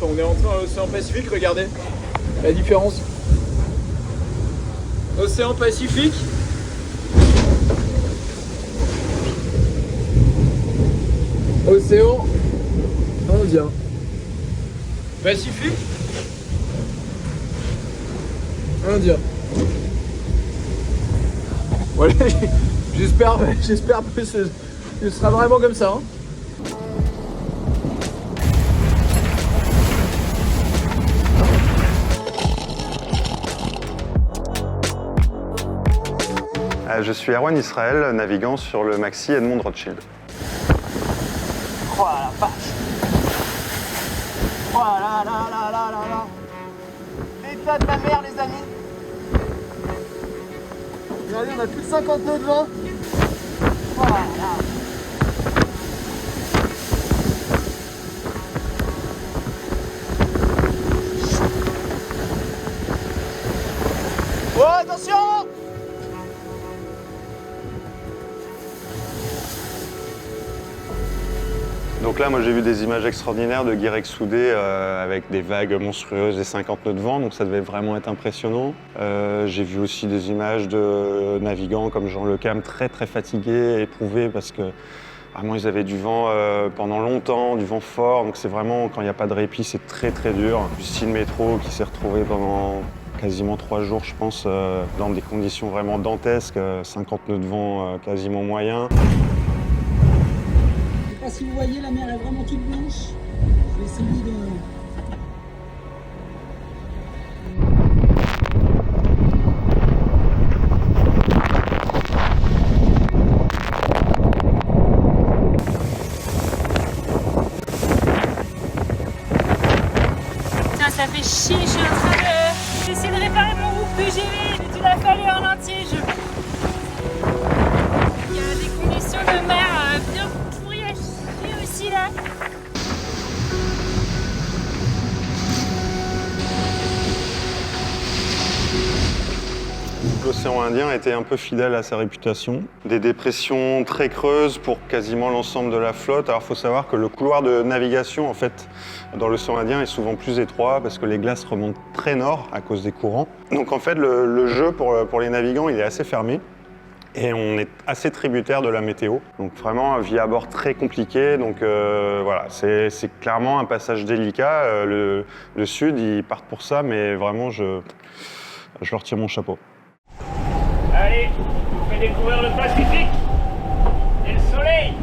on est entré dans l'océan Pacifique, regardez la différence. Océan Pacifique. Océan Indien. Pacifique. Indien. Voilà, j'espère que ce sera vraiment comme ça. Hein. Je suis Erwan Israël, navigant sur le Maxi Edmond Rothschild. Oh la vache! Oh là là là là là là! L'état de la mer, les amis! Regardez, on a plus de 50 nœuds de vent! Oh là là! Oh, attention! Donc là, moi j'ai vu des images extraordinaires de Guirec soudé avec des vagues monstrueuses et 50 nœuds de vent, donc ça devait vraiment être impressionnant. J'ai vu aussi des images de navigants comme Jean Le Cam très fatigués, éprouvés parce que vraiment ils avaient du vent pendant longtemps, du vent fort, donc c'est vraiment quand il n'y a pas de répit, c'est très dur. Justine Métro qui s'est retrouvée pendant quasiment 3 jours, je pense, dans des conditions vraiment dantesques, 50 nœuds de vent quasiment moyens. Je sais pas si vous voyez, la mer est vraiment toute blanche. Je vais essayer de... Putain, ça fait chier, je suis en train de... J'essaie de réparer mon groupe que j'ai mis, tu l'as fallu en entier. Il y a des conditions de mer bien pourries à chier aussi là. L'océan Indien était un peu fidèle à sa réputation. Des dépressions très creuses pour quasiment l'ensemble de la flotte. Alors il faut savoir que le couloir de navigation en fait, dans l'océan Indien est souvent plus étroit parce que les glaces remontent très nord à cause des courants. Donc en fait le jeu pour les navigants il est assez fermé. Et on est assez tributaire de la météo. Donc vraiment, vie à bord très compliquée. Donc voilà, c'est clairement un passage délicat. Le Sud, ils partent pour ça, mais vraiment, je leur tire mon chapeau. Allez, je vous fais découvrir le Pacifique et le soleil.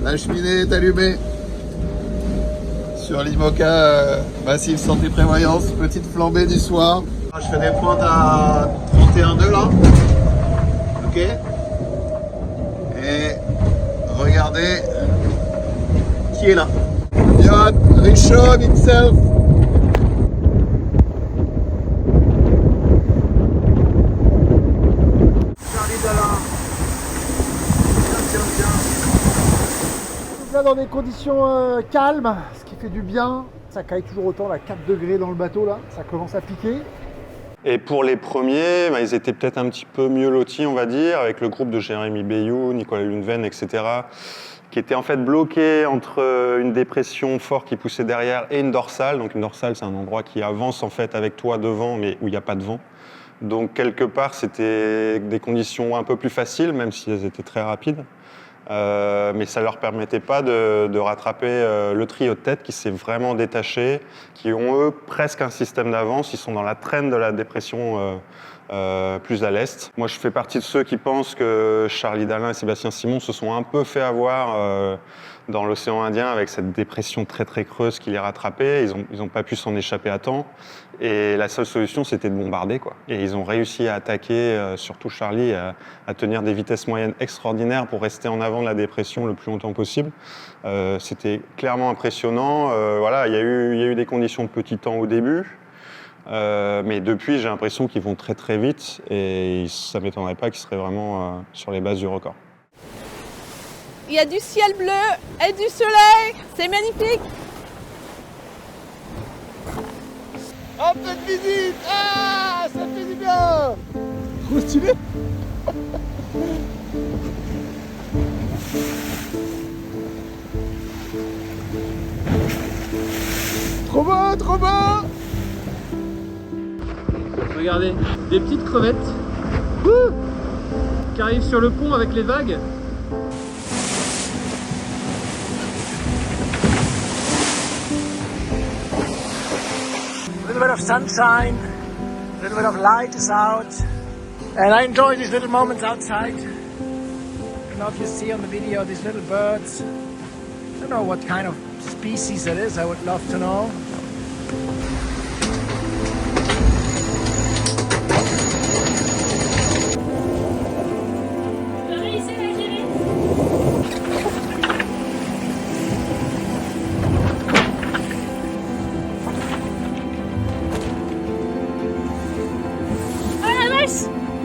La cheminée est allumée sur l'IMOCA Massif Santé Prévoyance, petite flambée du soir. Je fais des pointes à 31 nœuds là. Ok. Et regardez qui est là. Yacht Rishon itself. Charlie Dalin. Tiens. Donc là, dans des conditions calmes, ce qui fait du bien. Ça caille toujours autant, là, 4 degrés dans le bateau, là. Ça commence à piquer. Et pour les premiers, ils étaient peut-être un petit peu mieux lotis, on va dire, avec le groupe de Jérémy Bayou, Nicolas Luneven, etc., qui étaient en fait bloqués entre une dépression forte qui poussait derrière et une dorsale. Donc une dorsale, c'est un endroit qui avance en fait avec toi devant, mais où il n'y a pas de vent. Donc quelque part, c'était des conditions un peu plus faciles, même si elles étaient très rapides. Mais ça ne leur permettait pas de rattraper le trio de tête qui s'est vraiment détaché, qui ont eux presque un système d'avance, ils sont dans la traîne de la dépression plus à l'est. Moi je fais partie de ceux qui pensent que Charlie Dalin et Sébastien Simon se sont un peu fait avoir dans l'océan Indien avec cette dépression très creuse qui les rattrapait. Ils ont pas pu s'en échapper à temps et la seule solution c'était de bombarder quoi. Et ils ont réussi à attaquer, surtout Charlie, à tenir des vitesses moyennes extraordinaires pour rester en avant de la dépression le plus longtemps possible. C'était clairement impressionnant. Voilà, il y a eu des conditions de petit temps au début. Mais depuis, j'ai l'impression qu'ils vont très vite et ça ne m'étonnerait pas qu'ils seraient vraiment sur les bases du record. Il y a du ciel bleu et du soleil, c'est magnifique. Un peu de visite. Ah, ça fait du bien. Trop stylé. Trop beau, trop beau. Regardez, des petites crevettes Wouh qui arrivent sur le pont avec les vagues. A little bit of sunshine, a little bit of light is out, and I enjoy these little moments outside. I don't know if you see on the video these little birds. I don't know what kind of species it is, I would love to know.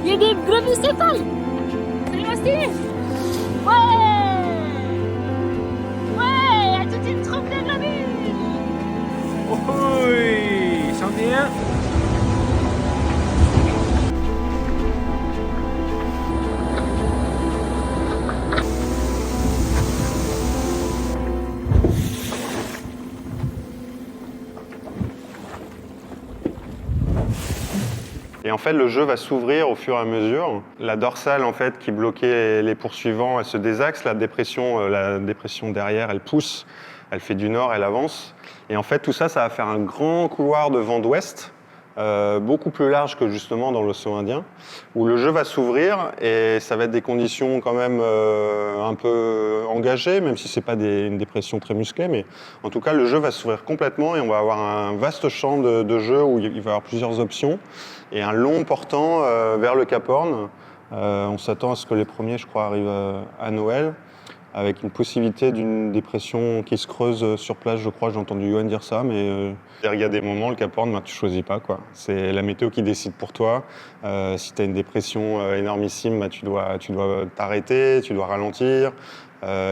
Il y a des gros céphales. C'est vraiment stylé. Ouais. Ouais, il y a toute une troupe de globules. Oui, c'en est un. Et en fait, le jeu va s'ouvrir au fur et à mesure. La dorsale, en fait, qui bloquait les poursuivants, elle se désaxe. La dépression derrière, elle pousse. Elle fait du nord, elle avance. Et en fait, tout ça, ça va faire un grand couloir de vent d'ouest, beaucoup plus large que justement dans l'océan Indien, où le jeu va s'ouvrir et ça va être des conditions quand même un peu engagées, même si c'est pas une dépression très musclée, mais en tout cas, le jeu va s'ouvrir complètement et on va avoir un vaste champ de jeu où il va y avoir plusieurs options et un long portant vers le Cap Horn. On s'attend à ce que les premiers, je crois, arrivent à Noël, avec une possibilité d'une dépression qui se creuse sur place, je crois, j'ai entendu Yoann dire ça, mais il y a des moments, le Cap Horn, tu choisis pas, quoi. C'est la météo qui décide pour toi. Si tu as une dépression énormissime, tu dois t'arrêter, tu dois ralentir.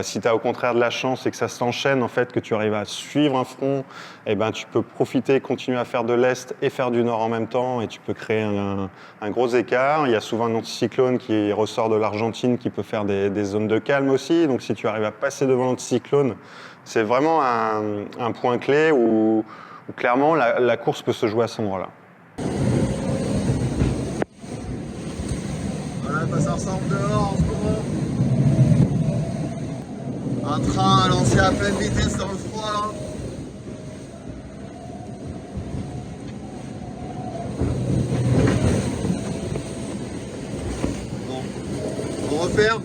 Si tu as au contraire de la chance et que ça s'enchaîne, en fait, que tu arrives à suivre un front, eh ben, tu peux profiter, continuer à faire de l'Est et faire du Nord en même temps et tu peux créer un gros écart. Il y a souvent un anticyclone qui ressort de l'Argentine qui peut faire des zones de calme aussi. Donc si tu arrives à passer devant l'anticyclone, c'est vraiment un point clé où clairement la course peut se jouer à cet endroit-là. Voilà, bah, ça ressemble dehors en ce moment. Un train à lancer à pleine vitesse dans le froid là. Bon, on refaire.